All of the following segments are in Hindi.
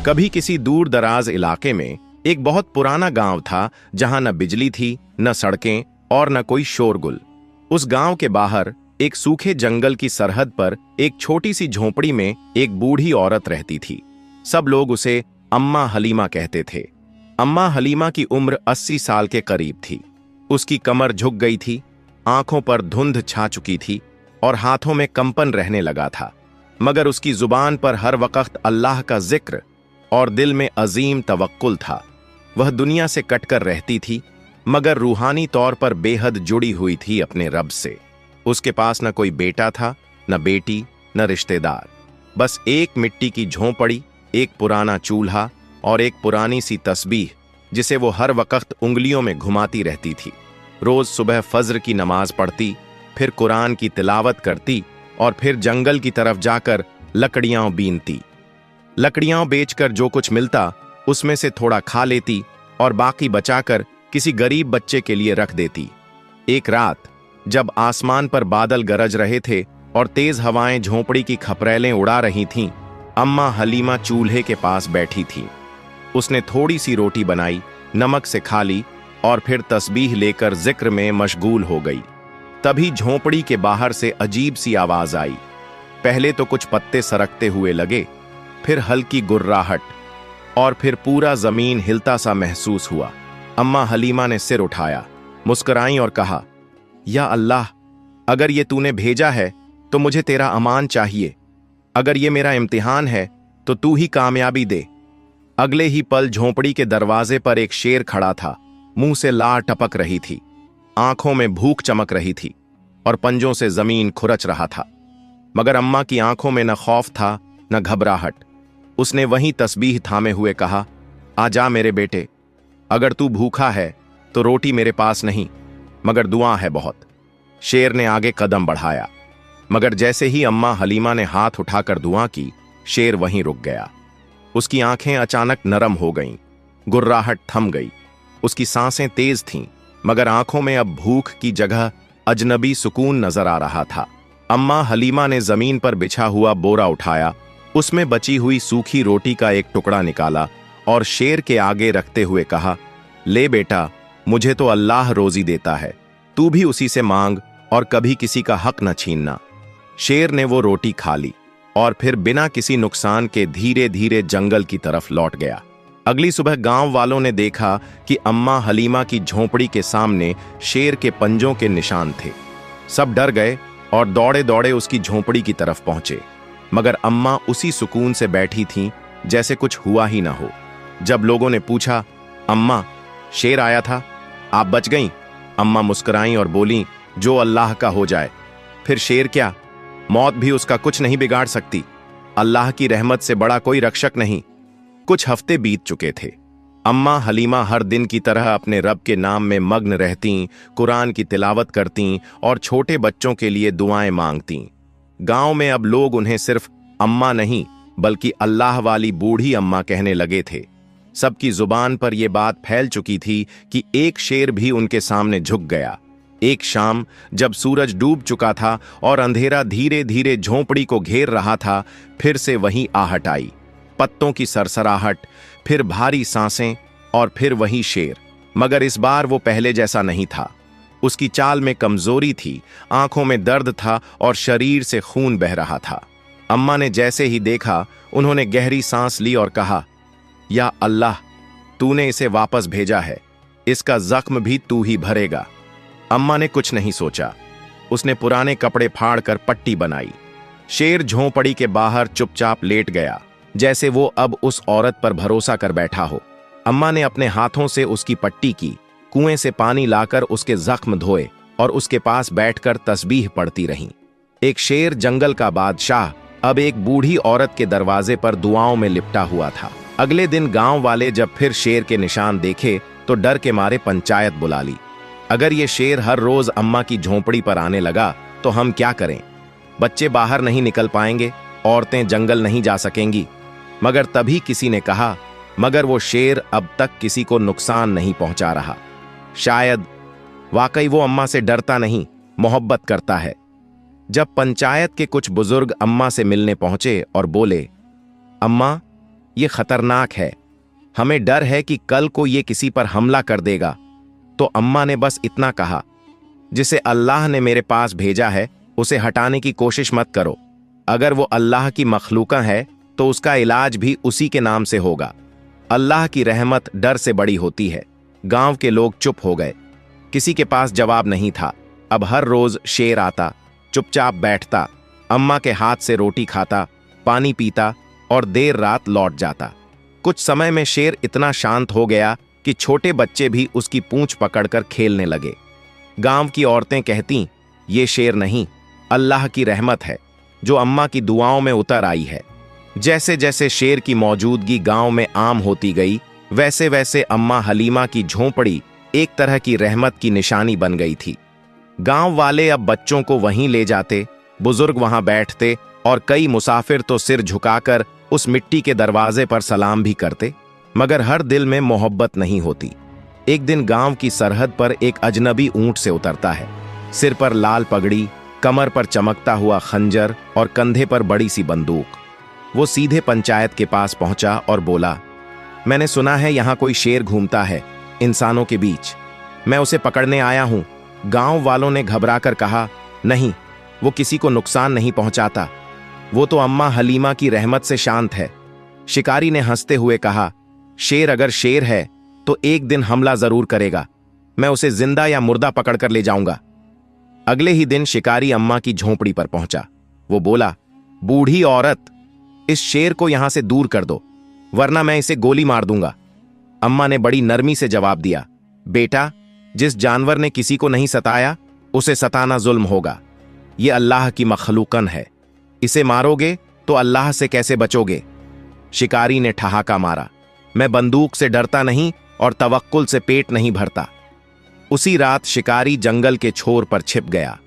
कभी किसी दूर दराज इलाके में एक बहुत पुराना गांव था, जहां न बिजली थी, न सड़कें और न कोई शोरगुल। उस गांव के बाहर एक सूखे जंगल की सरहद पर एक छोटी सी झोंपड़ी में एक बूढ़ी औरत रहती थी। सब लोग उसे अम्मा हलीमा कहते थे। अम्मा हलीमा की उम्र 80 साल के करीब थी। उसकी कमर झुक गई थी, आंखों पर धुंध छा चुकी थी और हाथों में कंपन रहने लगा था, मगर उसकी जुबान पर हर वक्त अल्लाह का जिक्र और दिल में अजीम तवक्कुल था। वह दुनिया से कटकर रहती थी, मगर रूहानी तौर पर बेहद जुड़ी हुई थी अपने रब से। उसके पास न कोई बेटा था, न बेटी, न रिश्तेदार। बस एक मिट्टी की झोंपड़ी, एक पुराना चूल्हा और एक पुरानी सी तस्बीह, जिसे वो हर वक्त उंगलियों में घुमाती रहती थी। रोज सुबह फज्र की नमाज पढ़ती, फिर कुरान की तिलावत करती और फिर जंगल की तरफ जाकर लकड़ियां बीनती। लकड़ियां बेचकर जो कुछ मिलता उसमें से थोड़ा खा लेती और बाकी बचाकर किसी गरीब बच्चे के लिए रख देती। एक रात जब आसमान पर बादल गरज रहे थे और तेज हवाएं झोंपड़ी की खपरेलें उड़ा रही थीं, अम्मा हलीमा चूल्हे के पास बैठी थी। उसने थोड़ी सी रोटी बनाई, नमक से खा ली और फिर तस्बीह लेकर जिक्र में मशगूल हो गई। तभी झोंपड़ी के बाहर से अजीब सी आवाज आई। पहले तो कुछ पत्ते सरकते हुए लगे, फिर हल्की गुर्राहट और फिर पूरा जमीन हिलता सा महसूस हुआ। अम्मा हलीमा ने सिर उठाया, मुस्कुराई और कहा, या अल्लाह, अगर ये तूने भेजा है तो मुझे तेरा अमान चाहिए। अगर ये मेरा इम्तिहान है तो तू ही कामयाबी दे। अगले ही पल झोंपड़ी के दरवाजे पर एक शेर खड़ा था। मुंह से लार टपक रही थी, आंखों में भूख चमक रही थी और पंजों से जमीन खुरच रहा था। मगर अम्मा की आंखों में न खौफ था न घबराहट। उसने वहीं तस्बीह थामे हुए कहा, आ जा मेरे बेटे, अगर तू भूखा है तो रोटी मेरे पास नहीं, मगर दुआ है बहुत। शेर ने आगे कदम बढ़ाया, मगर जैसे ही अम्मा हलीमा ने हाथ उठाकर दुआ की, शेर वहीं रुक गया। उसकी आंखें अचानक नरम हो गईं, गुर्राहट थम गई। उसकी सांसें तेज थीं, मगर आंखों में अब भूख की जगह अजनबी सुकून नजर आ रहा था। अम्मा हलीमा ने जमीन पर बिछा हुआ बोरा उठाया, उसमें बची हुई सूखी रोटी का एक टुकड़ा निकाला और शेर के आगे रखते हुए कहा, ले बेटा, मुझे तो अल्लाह रोजी देता है, तू भी उसी से मांग और कभी किसी का हक न छीनना। शेर ने वो रोटी खा ली और फिर बिना किसी नुकसान के धीरे धीरे जंगल की तरफ लौट गया। अगली सुबह गांव वालों ने देखा कि अम्मा हलीमा की झोंपड़ी के सामने शेर के पंजों के निशान थे। सब डर गए और दौड़े दौड़े उसकी झोंपड़ी की तरफ पहुंचे, मगर अम्मा उसी सुकून से बैठी थीं जैसे कुछ हुआ ही ना हो। जब लोगों ने पूछा, अम्मा, शेर आया था, आप बच गईं? अम्मा मुस्कुराईं और बोलीं, जो अल्लाह का हो जाए। फिर शेर क्या, मौत भी उसका कुछ नहीं बिगाड़ सकती। अल्लाह की रहमत से बड़ा कोई रक्षक नहीं। कुछ हफ्ते बीत चुके थे। अम्मा हलीमा हर दिन की तरह अपने रब के नाम में मग्न रहतीं, कुरान की तिलावत करतीं और छोटे बच्चों के लिए दुआएं मांगतीं। गांव में अब लोग उन्हें सिर्फ अम्मा नहीं बल्कि अल्लाह वाली बूढ़ी अम्मा कहने लगे थे। सबकी जुबान पर यह बात फैल चुकी थी कि एक शेर भी उनके सामने झुक गया। एक शाम जब सूरज डूब चुका था और अंधेरा धीरे धीरे झोंपड़ी को घेर रहा था, फिर से वही आहट आई। पत्तों की सरसराहट, फिर भारी सांसें और फिर वही शेर। मगर इस बार वो पहले जैसा नहीं था। उसकी चाल में कमजोरी थी, आंखों में दर्द था और शरीर से खून बह रहा था। अम्मा ने जैसे ही देखा, उन्होंने गहरी सांस ली और कहा, या अल्लाह, तूने इसे वापस भेजा है, इसका जख्म भी तू ही भरेगा। अम्मा ने कुछ नहीं सोचा। उसने पुराने कपड़े फाड़कर पट्टी बनाई। शेर झोंपड़ी के बाहर चुपचाप लेट गया, जैसे वो अब उस औरत पर भरोसा कर बैठा हो। अम्मा ने अपने हाथों से उसकी पट्टी की, कुएं से पानी लाकर उसके जख्म धोए और उसके पास बैठकर तस्बीह पढ़ती रहीं। एक शेर, जंगल का बादशाह, अब एक बूढ़ी औरत के दरवाजे पर दुआओं में लिपटा हुआ था। अगले दिन गांव वाले जब फिर शेर के निशान देखे तो डर के मारे पंचायत बुला ली। अगर ये शेर हर रोज अम्मा की झोंपड़ी पर आने लगा तो हम क्या करें? बच्चे बाहर नहीं निकल पाएंगे, औरतें जंगल नहीं जा सकेंगी। मगर तभी किसी ने कहा, मगर वो शेर अब तक किसी को नुकसान नहीं पहुंचा रहा। शायद वाकई वो अम्मा से डरता नहीं, मोहब्बत करता है। जब पंचायत के कुछ बुजुर्ग अम्मा से मिलने पहुंचे और बोले, अम्मा, ये खतरनाक है, हमें डर है कि कल को ये किसी पर हमला कर देगा। तो अम्मा ने बस इतना कहा, जिसे अल्लाह ने मेरे पास भेजा है उसे हटाने की कोशिश मत करो। अगर वो अल्लाह की मखलूका है तो उसका इलाज भी उसी के नाम से होगा। अल्लाह की रहमत डर से बड़ी होती है। गांव के लोग चुप हो गए, किसी के पास जवाब नहीं था। अब हर रोज शेर आता, चुपचाप बैठता, अम्मा के हाथ से रोटी खाता, पानी पीता और देर रात लौट जाता। कुछ समय में शेर इतना शांत हो गया कि छोटे बच्चे भी उसकी पूंछ पकड़कर खेलने लगे। गांव की औरतें कहती, ये शेर नहीं, अल्लाह की रहमत है जो अम्मा की दुआओं में उतर आई है। जैसे जैसे शेर की मौजूदगी गांव में आम होती गई, वैसे वैसे अम्मा हलीमा की झोंपड़ी एक तरह की रहमत की निशानी बन गई थी। गांव वाले अब बच्चों को वहीं ले जाते, बुजुर्ग वहां बैठते और कई मुसाफिर तो सिर झुकाकर उस मिट्टी के दरवाजे पर सलाम भी करते, मगर हर दिल में मोहब्बत नहीं होती। एक दिन गांव की सरहद पर एक अजनबी ऊंट से उतरता है। सिर पर लाल पगड़ी, कमर पर चमकता हुआ खंजर और कंधे पर बड़ी सी बंदूक। वो सीधे पंचायत के पास पहुंचा और बोला, मैंने सुना है यहां कोई शेर घूमता है इंसानों के बीच, मैं उसे पकड़ने आया हूं। गांव वालों ने घबराकर कहा, नहीं, वो किसी को नुकसान नहीं पहुंचाता, वो तो अम्मा हलीमा की रहमत से शांत है। शिकारी ने हंसते हुए कहा, शेर अगर शेर है तो एक दिन हमला जरूर करेगा, मैं उसे जिंदा या मुर्दा पकड़कर ले जाऊंगा। अगले ही दिन शिकारी अम्मा की झोंपड़ी पर पहुंचा। वो बोला, बूढ़ी औरत, इस शेर को यहां से दूर कर दो, वरना मैं इसे गोली मार दूंगा। अम्मा ने बड़ी नरमी से जवाब दिया, बेटा, जिस जानवर ने किसी को नहीं सताया उसे सताना जुल्म होगा। ये अल्लाह की मखलूकन है, इसे मारोगे तो अल्लाह से कैसे बचोगे। शिकारी ने ठहाका मारा, मैं बंदूक से डरता नहीं और तवक्कुल से पेट नहीं भरता। उसी रात शिकारी जंगल के छोर पर छिप गया।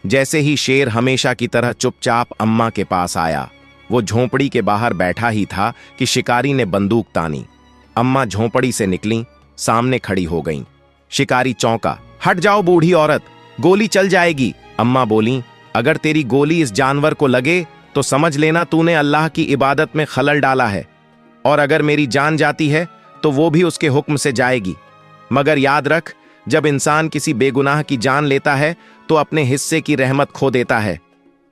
जैसे ही शेर हमेशा की तरह चुपचाप अम्मा के पास आया, वो झोंपड़ी के बाहर बैठा ही था कि शिकारी ने बंदूक तानी। अम्मा झोंपड़ी से निकली, सामने खड़ी हो गईं। शिकारी चौंका, हट जाओ बूढ़ी औरत, गोली चल जाएगी। अम्मा बोली, अगर तेरी गोली इस जानवर को लगे तो समझ लेना तूने अल्लाह की इबादत में खलल डाला है, और अगर मेरी जान जाती है तो वो भी उसके हुक्म से जाएगी। मगर याद रख, जब इंसान किसी बेगुनाह की जान लेता है तो अपने हिस्से की रहमत खो देता है।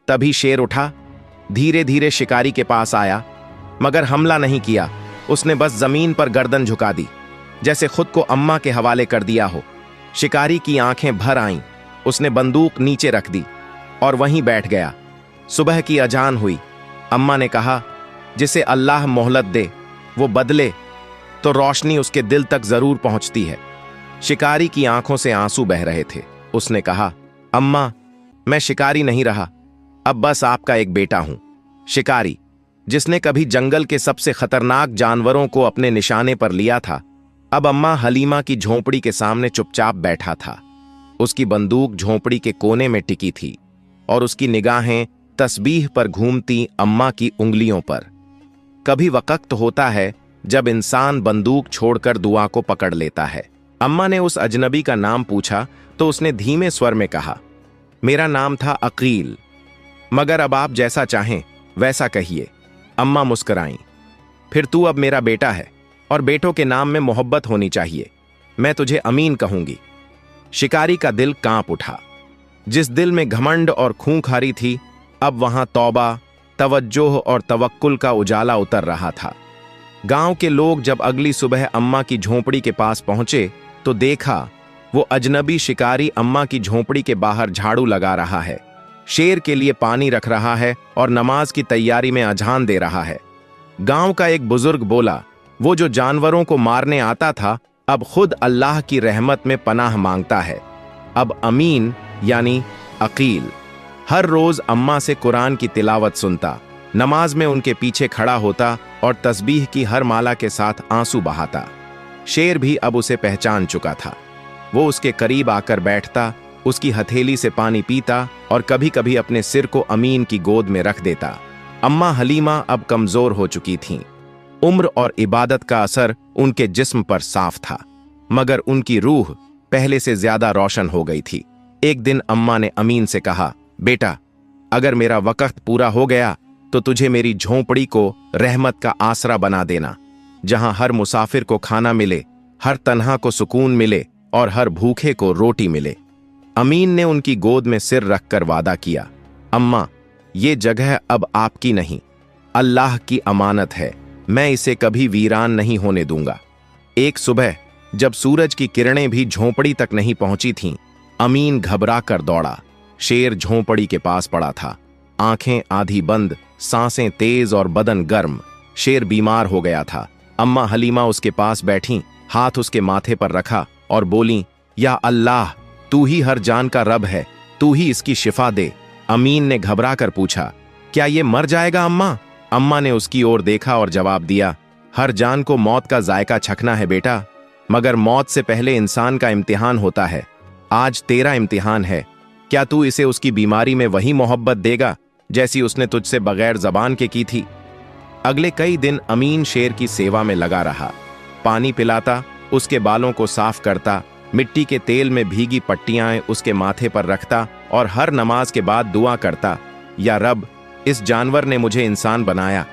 तभी शेर उठा, धीरे धीरे शिकारी के पास आया, मगर हमला नहीं किया। उसने बस जमीन पर गर्दन झुका दी, जैसे खुद को अम्मा के हवाले कर दिया हो। शिकारी की आंखें भर आईं, उसने बंदूक नीचे रख दी और वहीं बैठ गया। सुबह की अजान हुई। अम्मा ने कहा, जिसे अल्लाह मोहलत दे वो बदले तो रोशनी उसके दिल तक जरूर पहुंचती है। शिकारी की आंखों से आंसू बह रहे थे। उसने कहा, अम्मा, मैं शिकारी नहीं रहा, अब बस आपका एक बेटा हूं। शिकारी, जिसने कभी जंगल के सबसे खतरनाक जानवरों को अपने निशाने पर लिया था, अब अम्मा हलीमा की झोंपड़ी के सामने चुपचाप बैठा था। उसकी बंदूक झोंपड़ी के कोने में टिकी थी और उसकी निगाहें तस्बीह पर घूमती अम्मा की उंगलियों पर। कभी वक्त होता है जब इंसान बंदूक छोड़कर दुआ को पकड़ लेता है। अम्मा ने उस अजनबी का नाम पूछा तो उसने धीमे स्वर में कहा, मेरा नाम था अकील, मगर अब आप जैसा चाहें वैसा कहिए। अम्मा मुस्कुराईं, फिर तू अब मेरा बेटा है और बेटों के नाम में मोहब्बत होनी चाहिए, मैं तुझे अमीन कहूंगी। शिकारी का दिल कांप उठा। जिस दिल में घमंड और खूंखारी थी, अब वहां तौबा, तवज्जोह और तवक्कुल का उजाला उतर रहा था। गांव के लोग जब अगली सुबह अम्मा की झोंपड़ी के पास पहुंचे तो देखा वो अजनबी शिकारी अम्मा की झोंपड़ी के बाहर झाड़ू लगा रहा है, शेर के लिए पानी रख रहा है और नमाज की तैयारी में अजान दे रहा है। गांव का एक बुजुर्ग बोला, वो जो जानवरों को मारने आता था अब खुद अल्लाह की रहमत में पनाह मांगता है। अब अमीन यानी अकील हर रोज अम्मा से कुरान की तिलावत सुनता, नमाज में उनके पीछे खड़ा होता और तस्बीह की हर माला के साथ आंसू बहाता। शेर भी अब उसे पहचान चुका था। वो उसके करीब आकर बैठता, उसकी हथेली से पानी पीता और कभी कभी अपने सिर को अमीन की गोद में रख देता। अम्मा हलीमा अब कमजोर हो चुकी थीं। उम्र और इबादत का असर उनके जिस्म पर साफ था, मगर उनकी रूह पहले से ज्यादा रोशन हो गई थी। एक दिन अम्मा ने अमीन से कहा, बेटा, अगर मेरा वक्त पूरा हो गया तो तुझे मेरी झोंपड़ी को रहमत का आसरा बना देना, जहां हर मुसाफिर को खाना मिले, हर तन्हा को सुकून मिले और हर भूखे को रोटी मिले। अमीन ने उनकी गोद में सिर रखकर वादा किया, अम्मा, ये जगह अब आपकी नहीं, अल्लाह की अमानत है, मैं इसे कभी वीरान नहीं होने दूंगा। एक सुबह जब सूरज की किरणें भी झोंपड़ी तक नहीं पहुंची थीं, अमीन घबरा कर दौड़ा। शेर झोंपड़ी के पास पड़ा था, आंखें आधी बंद, सांसें तेज और बदन गर्म। शेर बीमार हो गया था। अम्मा हलीमा उसके पास बैठी, हाथ उसके माथे पर रखा और बोली, या अल्लाह, तू ही हर जान का रब है, तू ही इसकी शिफा दे। अमीन ने घबरा कर पूछा, क्या ये मर जाएगा अम्मा? अम्मा ने उसकी ओर देखा और जवाब दिया, हर जान को मौत का जायका चखना है बेटा, मगर मौत से पहले इंसान का इम्तिहान होता है। आज तेरा इम्तिहान है, क्या तू इसे उसकी बीमारी में वही मोहब्बत देगा जैसी उसने तुझसे बगैर जबान के की थी? अगले कई दिन अमीन शेर की सेवा में लगा रहा। पानी पिलाता, उसके बालों को साफ करता, मिट्टी के तेल में भीगी पट्टियां उसके माथे पर रखता और हर नमाज के बाद दुआ करता, या रब, इस जानवर ने मुझे इंसान बनाया,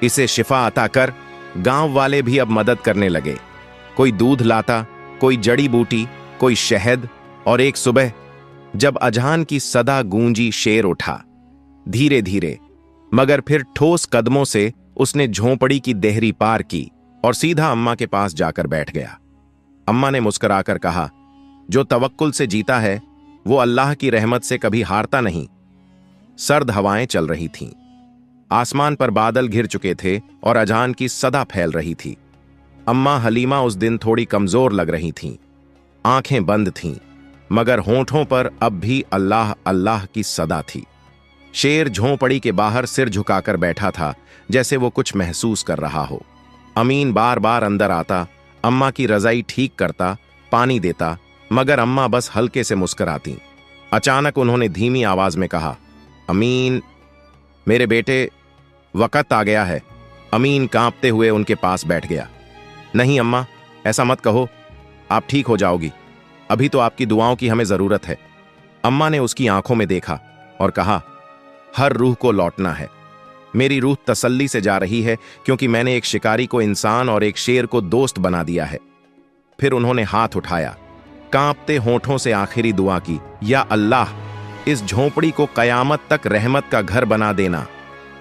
इसे शिफा अता कर। गांव वाले भी अब मदद करने लगे। कोई दूध लाता, कोई जड़ी बूटी, कोई शहद। और एक सुबह जब अजान की सदा गूंजी, शेर उठा। धीरे धीरे मगर फिर ठोस कदमों से उसने झोंपड़ी की देहरी पार की और सीधा अम्मा के पास जाकर बैठ गया। अम्मा ने मुस्कुराकर कहा, जो तवक्कुल से जीता है वो अल्लाह की रहमत से कभी हारता नहीं। सर्द हवाएं चल रही थीं, आसमान पर बादल घिर चुके थे और अजान की सदा फैल रही थी। अम्मा हलीमा उस दिन थोड़ी कमजोर लग रही थीं, आंखें बंद थीं, मगर होंठों पर अब भी अल्लाह अल्लाह की सदा थी। शेर झोंपड़ी के बाहर सिर झुकाकर बैठा था, जैसे वो कुछ महसूस कर रहा हो। अमीन बार बार अंदर आता, अम्मा की रजाई ठीक करता, पानी देता, मगर अम्मा बस हल्के से मुस्कुराती। अचानक उन्होंने धीमी आवाज में कहा, अमीन, मेरे बेटे, वक़्त आ गया है। अमीन कांपते हुए उनके पास बैठ गया। नहीं अम्मा, ऐसा मत कहो, आप ठीक हो जाओगी, अभी तो आपकी दुआओं की हमें जरूरत है। अम्मा ने उसकी आंखों में देखा और कहा, हर रूह को लौटना है। मेरी रूह तसल्ली से जा रही है, क्योंकि मैंने एक शिकारी को इंसान और एक शेर को दोस्त बना दिया है। फिर उन्होंने हाथ उठाया, कांपते होंठों से आखिरी दुआ की, या अल्लाह, इस झोंपड़ी को कयामत तक रहमत का घर बना देना।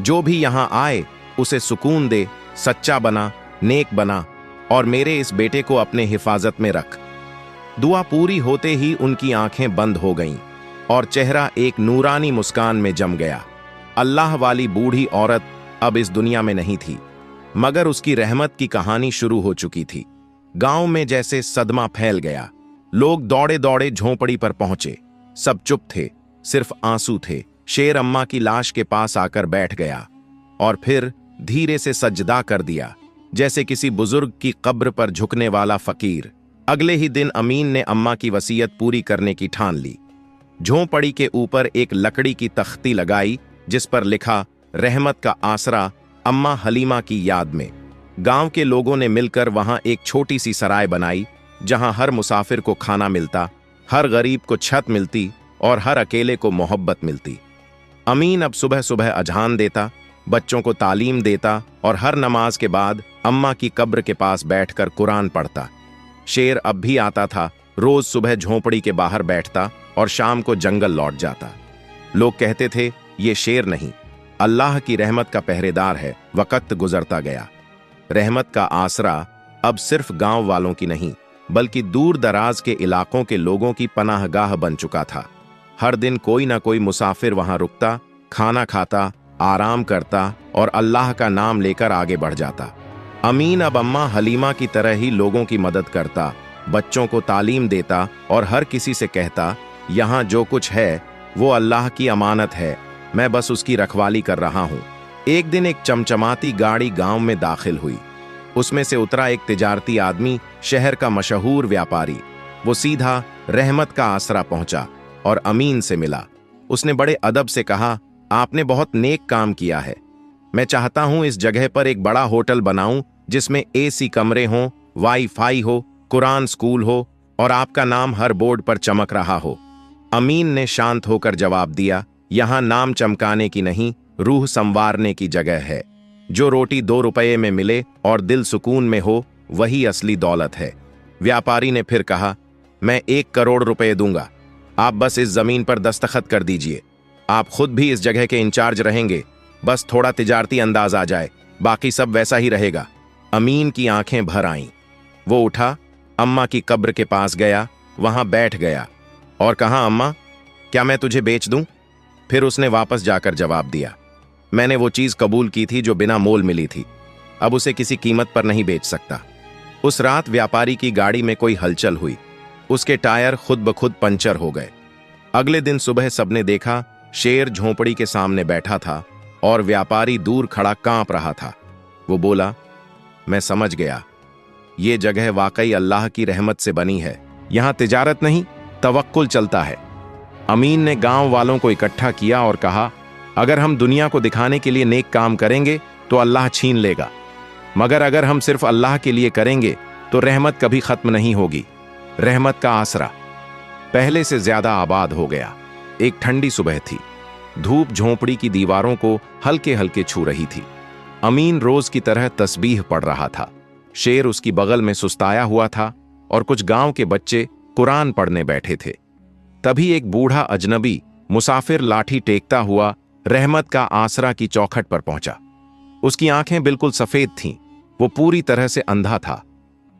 जो भी यहां आए उसे सुकून दे, सच्चा बना, नेक बना, और मेरे इस बेटे को अपने हिफाजत में रख। दुआ पूरी होते ही उनकी आंखें बंद हो गईं और चेहरा एक नूरानी मुस्कान में जम गया। अल्लाह वाली बूढ़ी औरत अब इस दुनिया में नहीं थी, मगर उसकी रहमत की कहानी शुरू हो चुकी थी। गांव में जैसे सदमा फैल गया। लोग दौड़े दौड़े झोंपड़ी पर पहुंचे। सब चुप थे, सिर्फ आंसू थे। शेर अम्मा की लाश के पास आकर बैठ गया और फिर धीरे से सजदा कर दिया, जैसे किसी बुजुर्ग की कब्र पर झुकने वाला फकीर। अगले ही दिन अमीन ने अम्मा की वसीयत पूरी करने की ठान ली। झोंपड़ी के ऊपर एक लकड़ी की तख्ती लगाई, जिस पर लिखा, रहमत का आसरा, अम्मा हलीमा की याद में। गांव के लोगों ने मिलकर वहां एक छोटी सी सराय बनाई, जहां हर मुसाफिर को खाना मिलता, हर गरीब को छत मिलती और हर अकेले को मोहब्बत मिलती। अमीन अब सुबह सुबह अजान देता, बच्चों को तालीम देता और हर नमाज के बाद अम्मा की कब्र के पास बैठकर कुरान पढ़ता। शेर अब भी आता था, रोज सुबह झोंपड़ी के बाहर बैठता और शाम को जंगल लौट जाता। लोग कहते थे, ये शेर नहीं, अल्लाह की रहमत का पहरेदार है। वक्त गुजरता गया। रहमत का आसरा अब सिर्फ गांव वालों की नहीं, बल्कि दूर दराज के इलाकों के लोगों की पनाहगाह बन चुका था। हर दिन कोई ना कोई मुसाफिर वहां रुकता, खाना खाता, आराम करता और अल्लाह का नाम लेकर आगे बढ़ जाता। अमीन अब अम्मा हलीमा की तरह ही लोगों की मदद करता, बच्चों को तालीम देता और हर किसी से कहता, यहाँ जो कुछ है वो अल्लाह की अमानत है, मैं बस उसकी रखवाली कर रहा हूँ। एक दिन एक चमचमाती गाड़ी गांव में दाखिल हुई। उसमें से उतरा एक तिजारती आदमी, शहर का मशहूर व्यापारी। वो सीधा रहमत का आसरा पहुंचा और अमीन से मिला। उसने बड़े अदब से कहा, आपने बहुत नेक काम किया है। मैं चाहता हूं इस जगह पर एक बड़ा होटल बनाऊं, जिसमें एसी कमरे हों, वाईफाई हो, कुरान स्कूल हो और आपका नाम हर बोर्ड पर चमक रहा हो। अमीन ने शांत होकर जवाब दिया, यहां नाम चमकाने की नहीं, रूह संवारने की जगह है। जो रोटी 2 रुपये में मिले और दिल सुकून में हो, वही असली दौलत है। व्यापारी ने फिर कहा, मैं 1 करोड़ रुपए दूंगा, आप बस इस जमीन पर दस्तखत कर दीजिए। आप खुद भी इस जगह के इंचार्ज रहेंगे, बस थोड़ा तिजारती अंदाज आ जाए, बाकी सब वैसा ही रहेगा। अमीन की आंखें भर आईं। वो उठा, अम्मा की कब्र के पास गया, वहां बैठ गया और कहा, अम्मा, क्या मैं तुझे बेच दूं? फिर उसने वापस जाकर जवाब दिया, मैंने वो चीज कबूल की थी जो बिना मोल मिली थी, अब उसे किसी कीमत पर नहीं बेच सकता। उस रात व्यापारी की गाड़ी में कोई हलचल हुई, उसके टायर खुद ब खुद पंचर हो गए। अगले दिन सुबह सबने देखा, शेर झोंपड़ी के सामने बैठा था और व्यापारी दूर खड़ा कांप रहा था। वो बोला, मैं समझ गया, ये जगह वाकई अल्लाह की रहमत से बनी है, यहां तिजारत नहीं, तवक्कुल चलता है। अमीन ने गांव वालों को इकट्ठा किया और कहा, अगर हम दुनिया को दिखाने के लिए नेक काम करेंगे तो अल्लाह छीन लेगा, मगर अगर हम सिर्फ अल्लाह के लिए करेंगे तो रहमत कभी खत्म नहीं होगी। रहमत का आसरा पहले से ज्यादा आबाद हो गया। एक ठंडी सुबह थी, धूप झोंपड़ी की दीवारों को हल्के हल्के छू रही थी। अमीन रोज की तरह तस्बीह पढ़ रहा था। शेर उसकी बगल में सुस्ताया हुआ था और कुछ गांव के बच्चे कुरान पढ़ने बैठे थे। तभी एक बूढ़ा अजनबी मुसाफिर लाठी टेकता हुआ रहमत का आसरा की चौखट पर पहुंचा। उसकी आंखें बिल्कुल सफेद थीं, वो पूरी तरह से अंधा था।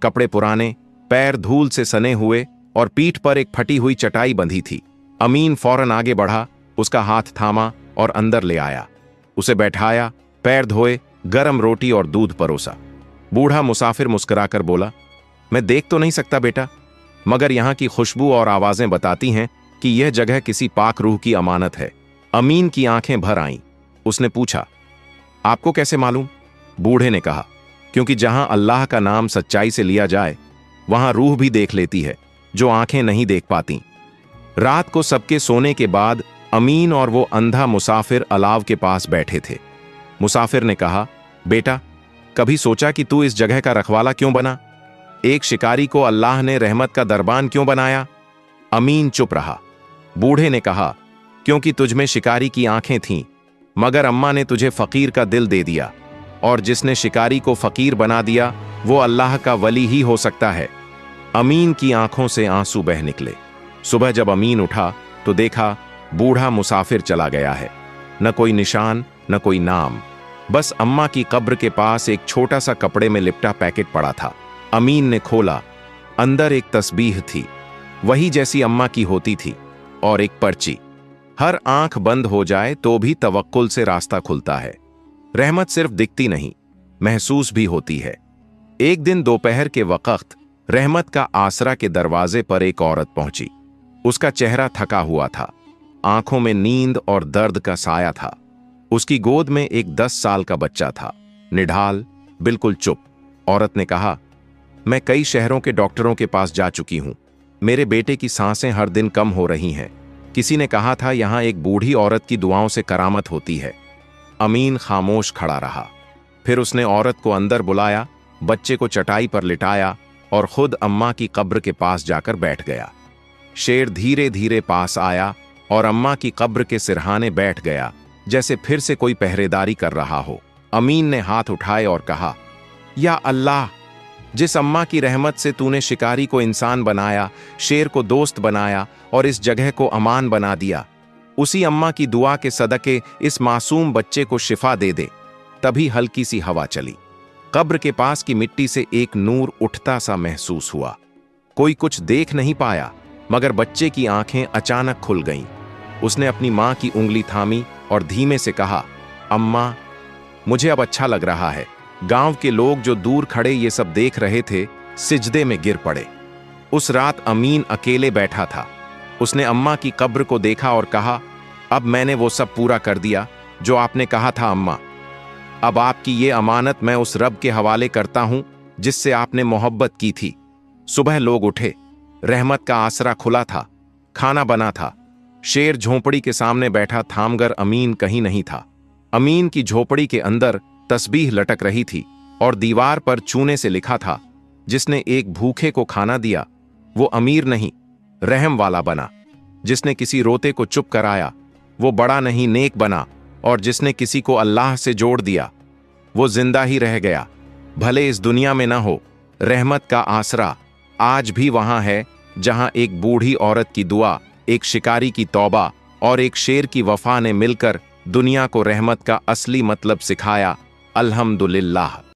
कपड़े पुराने, पैर धूल से सने हुए और पीठ पर एक फटी हुई चटाई बंधी थी। अमीन फौरन आगे बढ़ा, उसका हाथ थामा और अंदर ले आया। उसे बैठाया, पैर धोए, गरम रोटी और दूध परोसा। बूढ़ा मुसाफिर मुस्कुराकर बोला, मैं देख तो नहीं सकता बेटा, मगर यहां की खुशबू और आवाजें बताती हैं कि यह जगह किसी पाक रूह की अमानत है। अमीन की आंखें भर आईं। उसने पूछा, आपको कैसे मालूम? बूढ़े ने कहा, क्योंकि जहां अल्लाह का नाम सच्चाई से लिया जाए, वहां रूह भी देख लेती है जो आंखें नहीं देख पाती। रात को सबके सोने के बाद अमीन और वो अंधा मुसाफिर अलाव के पास बैठे थे। मुसाफिर ने कहा, बेटा, कभी सोचा कि तू इस जगह का रखवाला क्यों बना? एक शिकारी को अल्लाह ने रहमत का दरबान क्यों बनाया? अमीन चुप रहा। बूढ़े ने कहा, क्योंकि तुझमें शिकारी की आंखें थीं, मगर अम्मा ने तुझे फकीर का दिल दे दिया, और जिसने शिकारी को फकीर बना दिया वो अल्लाह का वली ही हो सकता है। अमीन की आंखों से आंसू बह निकले। सुबह जब अमीन उठा तो देखा बूढ़ा मुसाफिर चला गया है। न कोई निशान, न कोई नाम, बस अम्मा की कब्र के पास एक छोटा सा कपड़े में लिपटा पैकेट पड़ा था। अमीन ने खोला, अंदर एक तस्बीह थी, वही जैसी अम्मा की होती थी, और एक पर्ची। हर आंख बंद हो जाए तो भी तवक्कुल से रास्ता खुलता है। रहमत सिर्फ दिखती नहीं, महसूस भी होती है। एक दिन दोपहर के वक्त रहमत का आसरा के दरवाजे पर एक औरत पहुंची। उसका चेहरा थका हुआ था, आंखों में नींद और दर्द का साया था। उसकी गोद में एक 10 साल का बच्चा था, निढाल, बिल्कुल चुप। औरत ने कहा, मैं कई शहरों के डॉक्टरों के पास जा चुकी हूं, मेरे बेटे की सांसें हर दिन कम हो रही हैं। किसी ने कहा था यहां एक बूढ़ी औरत की दुआओं से करामत होती है। अमीन खामोश खड़ा रहा। फिर उसने औरत को अंदर बुलाया, बच्चे को चटाई पर लिटाया और खुद अम्मा की कब्र के पास जाकर बैठ गया। शेर धीरे धीरे पास आया और अम्मा की कब्र के सिरहाने बैठ गया, जैसे फिर से कोई पहरेदारी कर रहा हो। अमीन ने हाथ उठाए और कहा, या अल्लाह, जिस अम्मा की रहमत से तूने शिकारी को इंसान बनाया, शेर को दोस्त बनाया और इस जगह को अमान बना दिया, उसी अम्मा की दुआ के सदके इस मासूम बच्चे को शिफा दे दे। तभी हल्की सी हवा चली। कब्र के पास की मिट्टी से एक नूर उठता सा महसूस हुआ। कोई कुछ देख नहीं पाया, मगर बच्चे की आंखें अचानक खुल गईं। उसने अपनी मां की उंगली थामी और धीमे से कहा, अम्मा, मुझे अब अच्छा लग रहा है। गांव के लोग जो दूर खड़े ये सब देख रहे थे, सिजदे में गिर पड़े। उस रात अमीन अकेले बैठा था। उसने अम्मा की कब्र को देखा और कहा, अब मैंने वो सब पूरा कर दिया जो आपने कहा था अम्मा। अब आपकी ये अमानत मैं उस रब के हवाले करता हूं जिससे आपने मोहब्बत की थी। सुबह लोग उठे, रहमत का आसरा खुला था, खाना बना था। शेर झोंपड़ी के सामने बैठा था, मगर अमीन कहीं नहीं था। अमीन की झोपड़ी के अंदर तस्बीह लटक रही थी और दीवार पर चूने से लिखा था, जिसने एक भूखे को खाना दिया वो अमीर नहीं, रहम वाला बना। जिसने किसी रोते को चुप कराया वो बड़ा नहीं, नेक बना। और जिसने किसी को अल्लाह से जोड़ दिया वो जिंदा ही रह गया, भले इस दुनिया में ना हो। रहमत का आसरा आज भी वहां है जहां एक बूढ़ी औरत की दुआ, एक शिकारी की तौबा और एक शेर की वफा ने मिलकर दुनिया को रहमत का असली मतलब सिखाया। अल्हम्दुलिल्लाह।